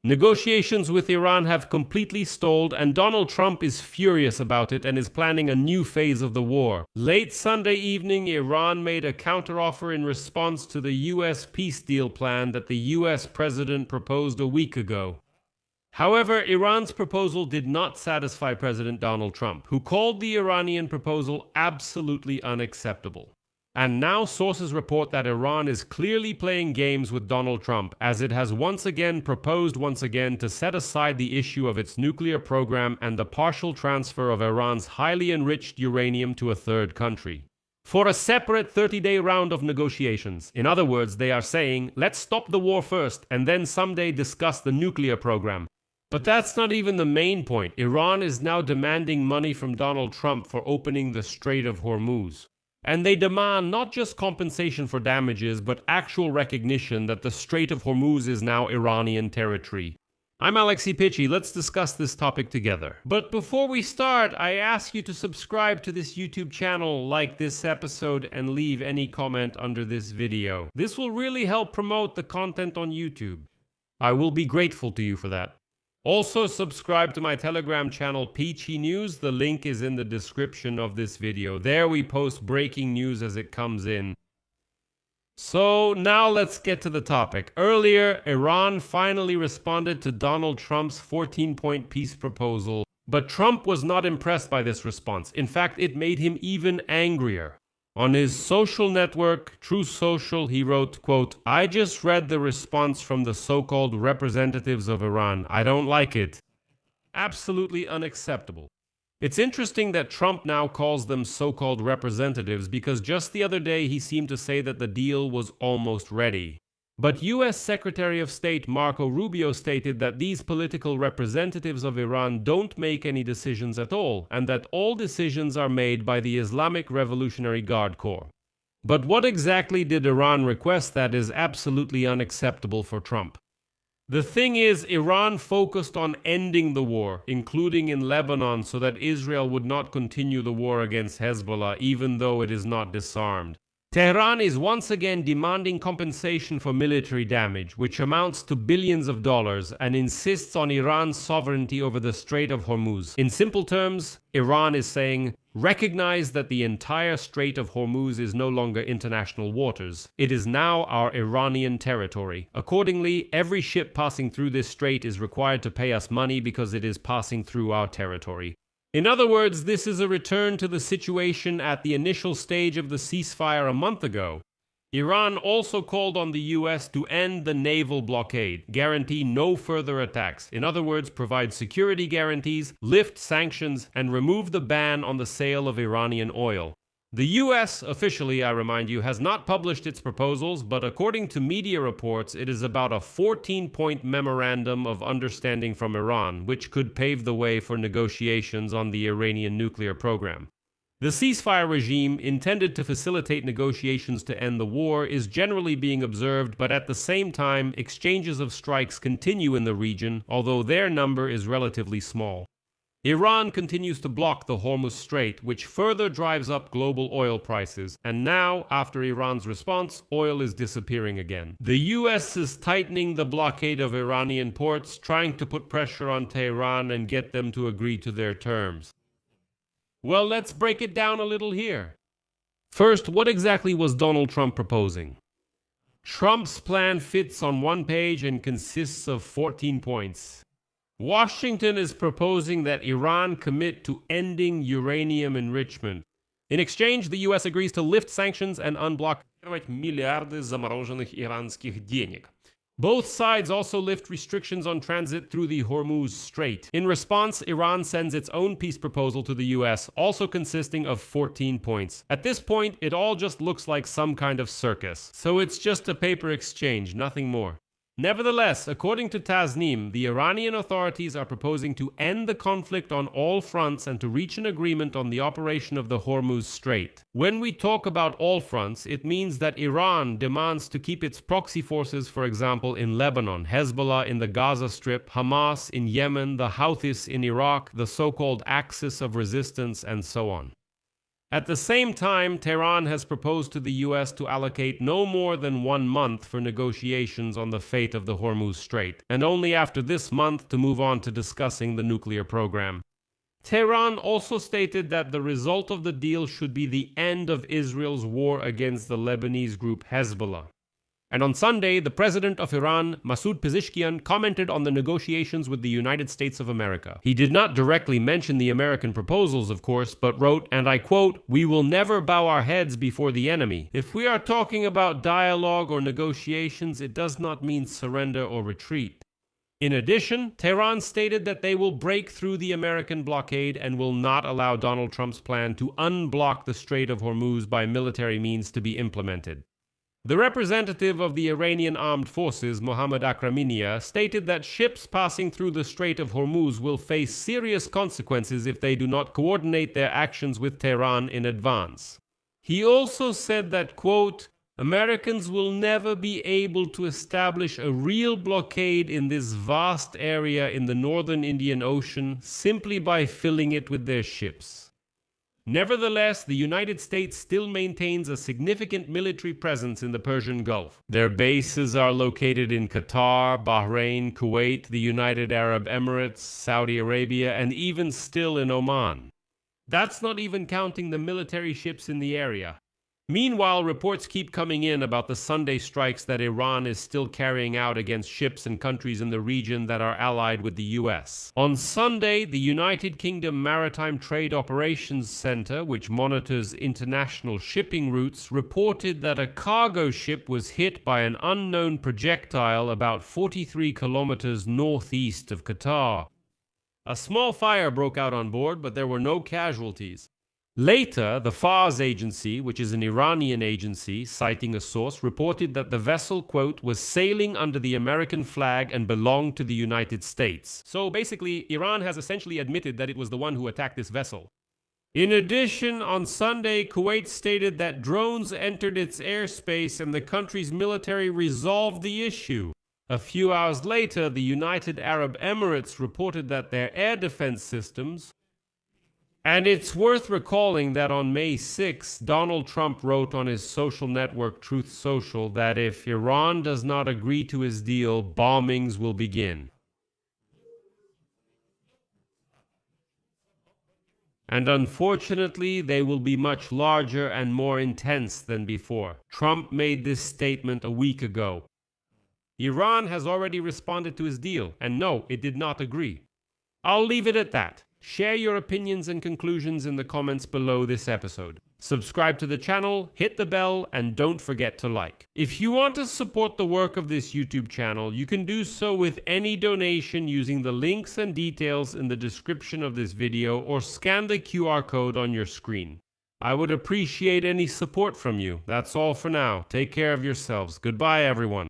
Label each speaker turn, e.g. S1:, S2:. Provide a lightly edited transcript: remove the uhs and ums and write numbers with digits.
S1: Negotiations with Iran have completely stalled, and Donald Trump is furious about it and is planning a new phase of the war. Late Sunday evening, Iran made a counteroffer in response to the U.S. peace deal plan that the U.S. president proposed a week ago. However, Iran's proposal did not satisfy President Donald Trump, who called the Iranian proposal absolutely unacceptable. And now sources report that Iran is clearly playing games with Donald Trump, as it has proposed to set aside the issue of its nuclear program and the partial transfer of Iran's highly enriched uranium to a third country for a separate 30-day round of negotiations. In other words, they are saying, let's stop the war first and then someday discuss the nuclear program. But that's not even the main point. Iran is now demanding money from Donald Trump for opening the Strait of Hormuz. And they demand not just compensation for damages, but actual recognition that the Strait of Hormuz is now Iranian territory. I'm Alexei Pichi. Let's discuss this topic together. But before we start, I ask you to subscribe to this YouTube channel, like this episode, and leave any comment under this video. This will really help promote the content on YouTube. I will be grateful to you for that. Also, subscribe to my Telegram channel, Peachy News. The link is in the description of this video. There we post breaking news as it comes in. So now let's get to the topic. Earlier, Iran finally responded to Donald Trump's 14-point peace proposal, but Trump was not impressed by this response. In fact, it made him even angrier. On his social network, True Social, he wrote, quote, "I just read the response from the so-called representatives of Iran. I don't like it. Absolutely unacceptable." It's interesting that Trump now calls them so-called representatives because just the other day he seemed to say that the deal was almost ready. But U.S. Secretary of State Marco Rubio stated that these political representatives of Iran don't make any decisions at all, and that all decisions are made by the Islamic Revolutionary Guard Corps. But what exactly did Iran request that is absolutely unacceptable for Trump? The thing is, Iran focused on ending the war, including in Lebanon, so that Israel would not continue the war against Hezbollah, even though it is not disarmed. Tehran is once again demanding compensation for military damage, which amounts to billions of dollars, and insists on Iran's sovereignty over the Strait of Hormuz. In simple terms, Iran is saying, recognize that the entire Strait of Hormuz is no longer international waters. It is now our Iranian territory. Accordingly, every ship passing through this strait is required to pay us money because it is passing through our territory. In other words, this is a return to the situation at the initial stage of the ceasefire a month ago. Iran also called on the U.S. to end the naval blockade, guarantee no further attacks. In other words, provide security guarantees, lift sanctions, and remove the ban on the sale of Iranian oil. The U.S., officially, I remind you, has not published its proposals, but according to media reports, it is about a 14-point memorandum of understanding from Iran, which could pave the way for negotiations on the Iranian nuclear program. The ceasefire regime, intended to facilitate negotiations to end the war, is generally being observed, but at the same time, exchanges of strikes continue in the region, although their number is relatively small. Iran continues to block the Hormuz Strait, which further drives up global oil prices, and now, after Iran's response, oil is disappearing again. The US is tightening the blockade of Iranian ports, trying to put pressure on Tehran and get them to agree to their terms. Well, let's break it down a little here. First, what exactly was Donald Trump proposing? Trump's plan fits on one page and consists of 14 points. Washington is proposing that Iran commit to ending uranium enrichment. In exchange, the U.S. agrees to lift sanctions and unblock миллиарды замороженных иранских денег. Both sides also lift restrictions on transit through the Hormuz Strait. In response, Iran sends its own peace proposal to the U.S., also consisting of 14 points. At this point, it all just looks like some kind of circus. So it's just a paper exchange, nothing more. Nevertheless, according to Tasnim, the Iranian authorities are proposing to end the conflict on all fronts and to reach an agreement on the operation of the Hormuz Strait. When we talk about all fronts, it means that Iran demands to keep its proxy forces, for example, in Lebanon, Hezbollah in the Gaza Strip, Hamas in Yemen, the Houthis in Iraq, the so-called Axis of Resistance, and so on. At the same time, Tehran has proposed to the US to allocate no more than 1 month for negotiations on the fate of the Hormuz Strait, and only after this month to move on to discussing the nuclear program. Tehran also stated that the result of the deal should be the end of Israel's war against the Lebanese group Hezbollah. And on Sunday, the president of Iran, Masoud Pezeshkian, commented on the negotiations with the United States of America. He did not directly mention the American proposals, of course, but wrote, and I quote, "We will never bow our heads before the enemy. If we are talking about dialogue or negotiations, it does not mean surrender or retreat." In addition, Tehran stated that they will break through the American blockade and will not allow Donald Trump's plan to unblock the Strait of Hormuz by military means to be implemented. The representative of the Iranian Armed Forces, Mohammad Akraminia, stated that ships passing through the Strait of Hormuz will face serious consequences if they do not coordinate their actions with Tehran in advance. He also said that, quote, "Americans will never be able to establish a real blockade in this vast area in the northern Indian Ocean simply by filling it with their ships." Nevertheless, the United States still maintains a significant military presence in the Persian Gulf. Their bases are located in Qatar, Bahrain, Kuwait, the United Arab Emirates, Saudi Arabia, and even still in Oman. That's not even counting the military ships in the area. Meanwhile, reports keep coming in about the Sunday strikes that Iran is still carrying out against ships and countries in the region that are allied with the US. On Sunday, the United Kingdom Maritime Trade Operations Center, which monitors international shipping routes, reported that a cargo ship was hit by an unknown projectile about 43 kilometers northeast of Qatar. A small fire broke out on board, but there were no casualties. Later, the Fars agency, which is an Iranian agency, citing a source, reported that the vessel, quote, was sailing under the American flag and belonged to the United States. So basically, Iran has essentially admitted that it was the one who attacked this vessel. In addition, on Sunday, Kuwait stated that drones entered its airspace and the country's military resolved the issue. A few hours later, the United Arab Emirates reported that their air defense systems. And it's worth recalling that on May 6, Donald Trump wrote on his social network Truth Social that if Iran does not agree to his deal, bombings will begin. And unfortunately, they will be much larger and more intense than before. Trump made this statement a week ago. Iran has already responded to his deal, and no, it did not agree. I'll leave it at that. Share your opinions and conclusions in the comments below this episode. Subscribe to the channel, hit the bell, and don't forget to like. If you want to support the work of this YouTube channel, you can do so with any donation using the links and details in the description of this video or scan the QR code on your screen. I would appreciate any support from you. That's all for now. Take care of yourselves. Goodbye, everyone.